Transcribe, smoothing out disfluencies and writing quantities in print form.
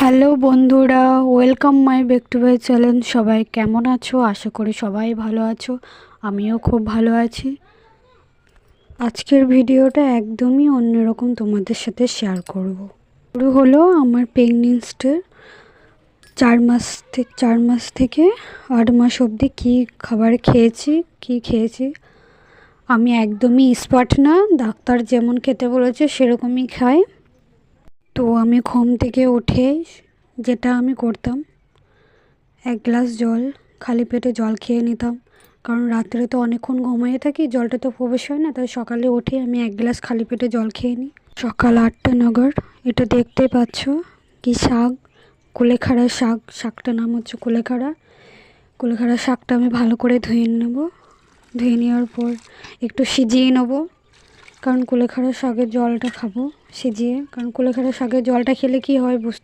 Hello বন্ধুরা, welcome my back to my channel. সবাই কেমন আছো? আশা করি সবাই ভালো আছো। আমিও খুব ভালো আছি। আজকের ভিডিওটা একদমই অন্যরকম তোমাদের সাথে শেয়ার করব। শুরু হলো আমার প্রেগনেন্সির 4 মাস থেকে 8 মাস অবধি কী খাবার খেয়েছি আমি একদমই স্পট না, ডাক্তার যেমন খেতে বলেছে সেরকমই খাই। তো আমি ঘুম থেকে উঠে যেটা আমি করতাম, 1 গ্লাস জল, খালি পেটে জল খেয়ে নিতাম। কারণ রাত্রে তো অনেকক্ষণ ঘুমিয়ে থাকি, জলটা তো প্রবেশ হয় না, তাই সকালে উঠে আমি 1 গ্লাস খালি পেটে জল খেয়ে নিই। সকাল 8টা নাগাদ এটা দেখতে পাচ্ছ কি শাক, কুলেখাড়া শাক। শাকটার নাম হচ্ছে কুলেখাড়া শাকটা আমি ভালো করে ধুয়ে নেব। ধুয়ে নেওয়ার পর একটু সিজিয়ে নেব, কারণ কুলেখাড়া শাকের জলটা খাবো সিজিয়ে। কারণ কুলেখাড়া শাকের জলটা খেলে কি হয় বুঝতে